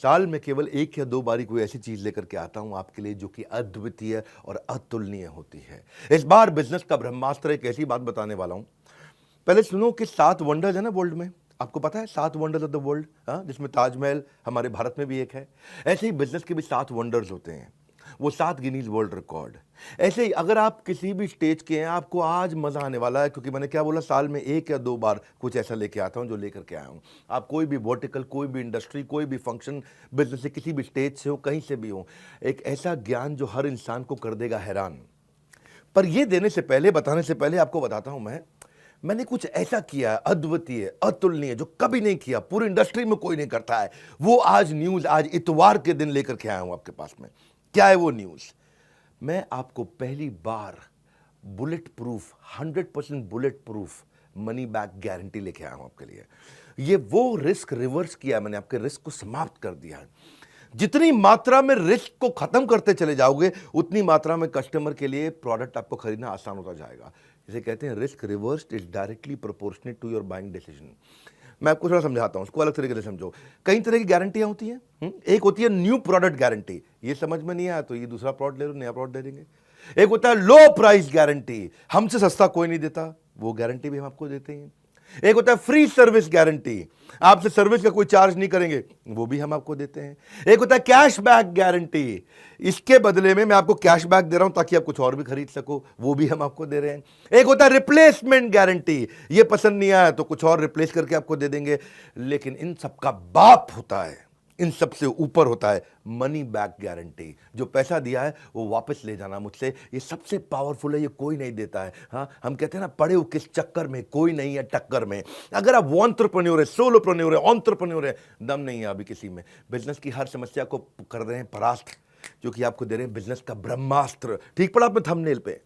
साल में केवल एक या दो बारी कोई ऐसी चीज लेकर के आता हूं आपके लिए जो कि अद्वितीय और अतुलनीय होती है। इस बार बिजनेस का ब्रह्मास्त्र एक ऐसी बात बताने वाला हूं। पहले सुनो कि 7 वंडर्स है ना वर्ल्ड में। आपको पता है 7 वंडर्स ऑफ द वर्ल्ड, हाँ, जिसमें ताजमहल हमारे भारत में भी एक है। ऐसे ही बिजनेस के भी 7 वंडर्स होते हैं, वो 7 गिनीज वर्ल्ड रिकॉर्ड। ऐसे ही अगर आप किसी भी स्टेज के हैं, आपको आज मजा आने वाला है, क्योंकि मैंने क्या बोला, साल में एक या दो बार कुछ ऐसा लेके आता हूं जो लेकर के आया हूं। आप कोई भी वर्टिकल, कोई भी इंडस्ट्री, कोई भी फंक्शन, बिजनेस से किसी भी स्टेज से हो, कहीं से भी हो, एक ऐसा ज्ञान जो हर इंसान को कर देगा हैरान। पर ये देने से पहले, बताने से पहले आपको बताता हूं मैंने कुछ ऐसा किया है अद्वितीय, अतुलनीय, जो कभी नहीं किया, पूरी इंडस्ट्री में कोई नहीं करता है। वो आज न्यूज, आज इतवार के दिन लेकर के आया हूं आपके पास में। क्या है वो न्यूज? मैं आपको पहली बार bulletproof, 100% bulletproof money back guarantee लेके आया हूं आपके लिए। ये वो रिस्क रिवर्स किया, मैंने आपके रिस्क को समाप्त कर दिया है। जितनी मात्रा में रिस्क को खत्म करते चले जाओगे, उतनी मात्रा में कस्टमर के लिए प्रोडक्ट आपको खरीदना आसान होता जाएगा। इसे कहते हैं risk reversed is directly proportionate to your buying decision. मैं आपको थोड़ा समझाता हूं, उसको अलग तरीके से समझो। कई तरह की गारंटियां होती हैं। एक होती है न्यू प्रोडक्ट गारंटी, ये समझ में नहीं आया तो ये दूसरा प्रोडक्ट ले लो, नया प्रोडक्ट दे देंगे। एक होता है लो प्राइस गारंटी, हमसे सस्ता कोई नहीं देता, वो गारंटी भी हम आपको देते हैं। एक होता है फ्री सर्विस गारंटी, आपसे सर्विस का कोई चार्ज नहीं करेंगे, वो भी हम आपको देते हैं। एक होता है कैश बैक गारंटी, इसके बदले में मैं आपको कैश बैक दे रहा हूं ताकि आप कुछ और भी खरीद सको, वो भी हम आपको दे रहे हैं। एक होता है रिप्लेसमेंट गारंटी, ये पसंद नहीं आया तो कुछ और रिप्लेस करके आपको दे देंगे। लेकिन इन सबका बाप होता है, इन सबसे ऊपर होता है मनी बैक गारंटी। जो पैसा दिया है वो वापस ले जाना मुझसे, ये सबसे पावरफुल है, ये कोई नहीं देता है। हाँ, हम कहते हैं ना, पड़े हो किस चक्कर में, कोई नहीं है टक्कर में। अगर आप एंटरप्रेन्योर है, सोलोप्रेन्योर है, एंटरप्रेन्योर है, दम नहीं है अभी किसी में, बिजनेस की हर समस्या को कर रहे हैं परास्त, जो कि आपको दे रहे हैं बिजनेस का ब्रह्मास्त्र। ठीक पड़ा आपने थंबनेल पे।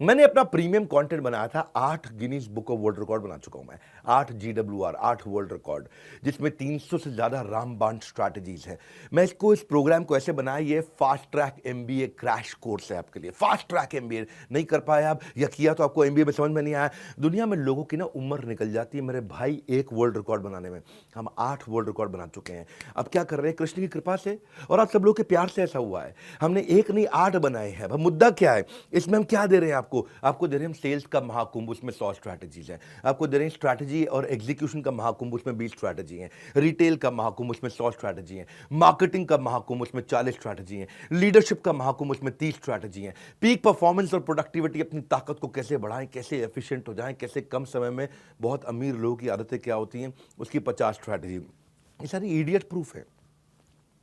मैंने अपना प्रीमियम कंटेंट बनाया था, 8 Guinness book of world record बना चुका हूं मैं, 8 GWR, 8 वर्ल्ड रिकॉर्ड, जिसमें 300 से ज्यादा रामबाण स्ट्रैटेजीज है। मैं इस प्रोग्राम को ऐसे बनाया, ये fast track MBA crash course है आपके लिए। फास्ट ट्रैक MBA नहीं कर पाए आप, या किया तो आपको MBA में समझ में नहीं आया। दुनिया में लोगों की ना उम्र निकल जाती है मेरे भाई एक वर्ल्ड रिकॉर्ड बनाने में, हम 8 वर्ल्ड रिकॉर्ड बना चुके हैं। अब क्या कर रहे हैं, कृष्ण की कृपा से और आप सब लोग के प्यार से ऐसा हुआ है, हमने एक नहीं 8 बनाए हैं। अब मुद्दा क्या है इसमें, हम क्या दे रहे हैं आपको दे रहे हैं हम सेल्स का महाकुंभ, उसमें 100 स्ट्रैटेजीज हैं। आपको दे रहे हैं स्ट्रैटेजी और एग्जीक्यूशन का महाकुंभ, उसमें 20 स्ट्रैटेजी हैं। रिटेल का महाकुंभ, उसमें 100 स्ट्रैटेजी हैं। मार्केटिंग का महाकुंभ, उसमें 40 स्ट्रैटेजी हैं। लीडरशिप का महाकुंभ, उसमें 30 स्ट्रैटेजी हैं। पीक परफॉर्मेंस और प्रोडक्टिविटी, अपनी ताकत को कैसे बढ़ाएं, कैसे एफिशिएंट हो जाएं, कैसे कम समय में बहुत अमीर लोगों की आदतें क्या होती हैं, उसकी 50 स्ट्रैटेजी। ये सारी इडियट प्रूफ है,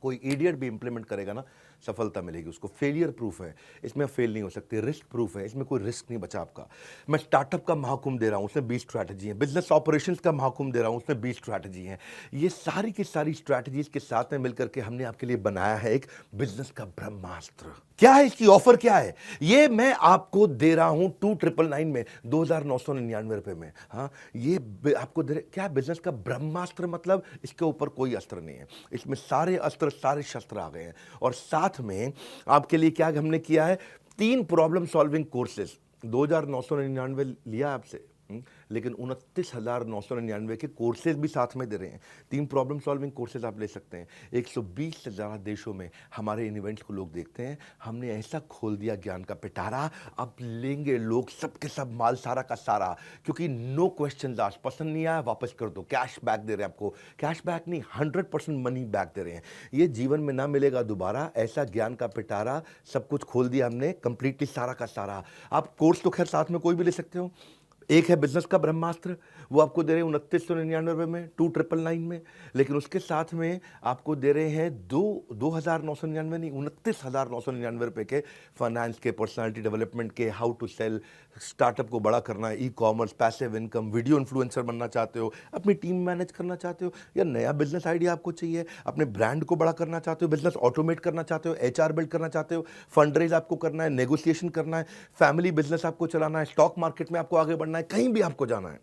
कोई इडियट भी इंप्लीमेंट करेगा ना, सफलता मिलेगी उसको। फेलियर प्रूफ है, इसमें फेल नहीं हो सकते। रिस्क प्रूफ है, इसमें कोई रिस्क नहीं बचा आपका। मैं स्टार्टअप का महाकुंभ दे रहा हूं, उसमें 20 स्ट्रैटेजी है। बिजनेस ऑपरेशंस का महाकुंभ दे रहा हूं, उसमें 20 स्ट्रैटेजी है। ये सारी की सारी स्ट्रैटेजीज के साथ में मिलकर के हमने आपके लिए बनाया है एक बिजनेस का ब्रह्मास्त्र। क्या है इसकी ऑफर, क्या है ये मैं आपको दे रहा हूं 2999 में, 2999 रुपए में। हाँ, ये आपको दे रहे, क्या बिजनेस का ब्रह्मास्त्र मतलब इसके ऊपर कोई अस्त्र नहीं है, इसमें सारे अस्त्र, सारे शस्त्र आ गए हैं। और साथ में आपके लिए क्या हमने किया है, 3 प्रॉब्लम सॉल्विंग कोर्सेज। 2999 लिया आपसे, लेकिन 29,999 के कोर्सेज भी साथ में दे रहे हैं। 3 प्रॉब्लम सॉल्विंग कोर्सेज आप ले सकते हैं। 120 से ज़्यादा देशों में हमारे इन इवेंट्स को लोग देखते हैं। हमने ऐसा खोल दिया ज्ञान का पिटारा, अब लेंगे लोग सबके सब माल सारा का सारा, क्योंकि नो क्वेश्चन आस्क्ड, पसंद नहीं आया वापस कर दो, कैश बैक दे रहे हैं आपको। कैश बैक नहीं, 100% मनी बैक दे रहे हैं। ये जीवन में ना मिलेगा दोबारा, ऐसा ज्ञान का पिटारा, सब कुछ खोल दिया हमने कंप्लीटली, सारा का सारा। आप कोर्स तो खैर साथ में कोई भी ले सकते हो। एक है बिजनेस का ब्रह्मास्त्र, वो आपको दे रहे हैं 2999 रुपये में, 2999 में। लेकिन उसके साथ में आपको दे रहे हैं 2,999 नहीं, 29,999 रुपये के फाइनेंस के, पर्सनालिटी डेवलपमेंट के, हाउ टू सेल, स्टार्टअप को बड़ा करना है, e-commerce, passive income, video influencer बनना चाहते हो, अपनी टीम मैनेज करना चाहते हो, या नया बिजनेस आइडिया आपको चाहिए, अपने ब्रांड को बड़ा करना चाहते हो, बिजनेस ऑटोमेट करना चाहते हो, HR बिल्ड करना चाहते हो, फंड रेज आपको करना है, नेगोशिएशन करना है, फैमिली बिजनेस आपको चलाना है, स्टॉक मार्केट में आपको आगे बढ़ना है, कहीं भी आपको जाना है,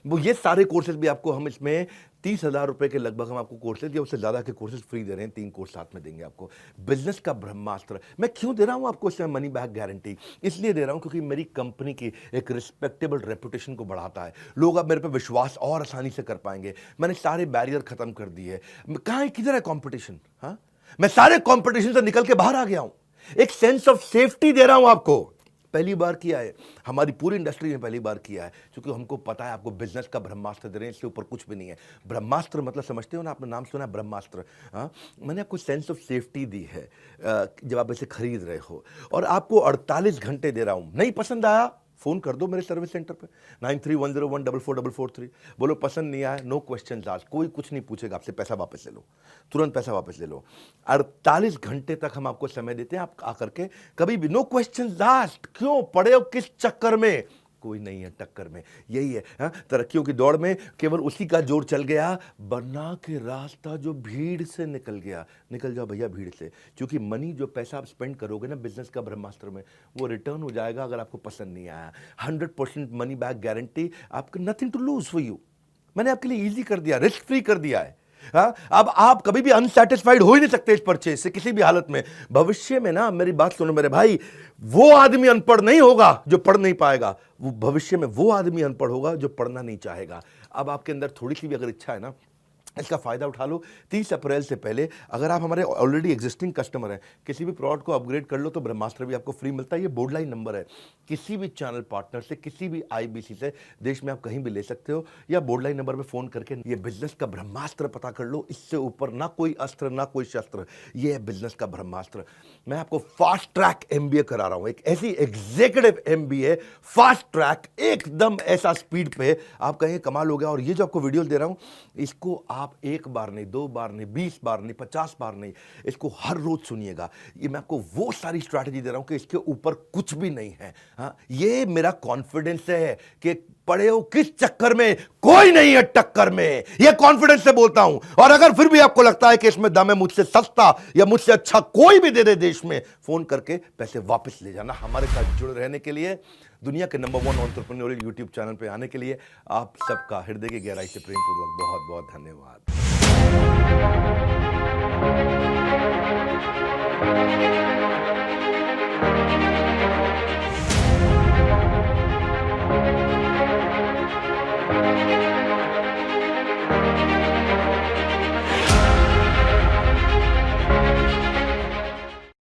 वो ये सारे कोर्सेज भी आपको हम इसमें 30,000 रुपए के लगभग हम आपको कोर्सेज या उससे ज़्यादा के कोर्सेज फ्री दे रहे हैं। 3 कोर्स साथ में देंगे आपको। बिजनेस का ब्रह्मास्त्र मैं क्यों दे रहा हूँ आपको इसमें मनी बैक गारंटी? इसलिए दे रहा हूँ क्योंकि मेरी कंपनी की एक रिस्पेक्टेबल रेपुटेशन को बढ़ाता है। लोग अब मेरे पे विश्वास और आसानी से कर पाएंगे। मैंने सारे बैरियर खत्म कर दिए। कहाँ किधर है कॉम्पिटिशन? हाँ, मैं सारे कॉम्पिटिशन से निकल के बाहर आ गया हूँ। एक सेंस ऑफ सेफ्टी दे रहा हूं आपको। पहली बार किया है, हमारी पूरी इंडस्ट्री ने पहली बार किया है, क्योंकि हमको पता है आपको बिजनेस का ब्रह्मास्त्र दे रहे हैं, इससे ऊपर कुछ भी नहीं है। ब्रह्मास्त्र मतलब समझते हो ना, आपने नाम सुना है ब्रह्मास्त्र? हाँ, मैंने आपको सेंस ऑफ सेफ्टी दी है जब आप इसे खरीद रहे हो, और आपको 48 घंटे दे रहा हूं। नहीं पसंद आया फोन कर दो मेरे सर्विस सेंटर पे 9310144443। बोलो पसंद नहीं आया, नो क्वेश्चन आस्क्ड, कोई कुछ नहीं पूछेगा आपसे, पैसा वापस ले लो, तुरंत पैसा वापस ले लो। 48 घंटे तक हम आपको समय देते हैं, आप आकर के कभी भी नो क्वेश्चन आस्क्ड। क्यों पड़े हो किस चक्कर में? कोई नहीं है टक्कर में, यही है। हाँ, तरक्कियों की दौड़ में केवल उसी का जोर चल गया, बना के रास्ता जो भीड़ से निकल गया। निकल जाओ भैया भीड़ से, क्योंकि मनी जो पैसा आप स्पेंड करोगे ना बिजनेस का ब्रह्मास्त्र में, वो रिटर्न हो जाएगा अगर आपको पसंद नहीं आया। 100% मनी बैक गारंटी, आपको nothing to lose for you. मैंने आपके लिए इजी कर दिया, रिस्क फ्री कर दिया है। हाँ, अब आप कभी भी अनसेटिस्फाइड हो ही नहीं सकते इस परचेज से किसी भी हालत में। भविष्य में ना, मेरी बात सुनो मेरे भाई, वो आदमी अनपढ़ नहीं होगा जो पढ़ नहीं पाएगा, वो भविष्य में वो आदमी अनपढ़ होगा जो पढ़ना नहीं चाहेगा। अब आपके अंदर थोड़ी सी भी अगर इच्छा है ना, इसका फायदा उठा लो। 30 अप्रैल से पहले अगर आप हमारे ऑलरेडी एग्जिस्टिंग कस्टमर हैं, किसी भी प्रोडक्ट को अपग्रेड कर लो तो ब्रह्मास्त्र भी आपको फ्री मिलता है। ये बोर्ड लाइन नंबर है, किसी भी चैनल पार्टनर से, किसी भी आईबीसी से देश में आप कहीं भी ले सकते हो, या बोर्ड लाइन नंबर पे फोन करके ये बिजनेस का ब्रह्मास्त्र पता कर लो। इससे ऊपर ना कोई अस्त्र ना कोई शस्त्र, ये है बिजनेस का ब्रह्मास्त्र। मैं आपको फास्ट ट्रैक एमबीए करा रहा हूं, एक ऐसी एग्जीक्यूटिव एमबीए, फास्ट ट्रैक, एकदम ऐसा स्पीड पे आप कहेंगे कमाल हो गया। और ये जो आपको वीडियो दे रहा हूं, इसको आप एक बार नहीं, 2 बार नहीं, 20 बार नहीं, 50 बार नहीं, इसको हर रोज सुनिएगा। ये मैं आपको वो सारी स्ट्रैटेजी दे रहा हूं कि इसके ऊपर कुछ भी नहीं है। हाँ, ये मेरा कॉन्फिडेंस है कि पड़े हो किस चक्कर में, कोई नहीं है टक्कर में, ये कॉन्फिडेंस से बोलता हूं। और अगर फिर भी आपको लगता है कि इसमें दम है, मुझसे सस्ता या मुझसे अच्छा कोई भी दे दे देश में, फोन करके पैसे वापस ले जाना। हमारे साथ जुड़े रहने के लिए, दुनिया के नंबर 1 एंटरप्रेन्योरियल यूट्यूब चैनल पे आने के लिए आप सबका हृदय की गहराई से प्रेम पूर्वक बहुत बहुत धन्यवाद।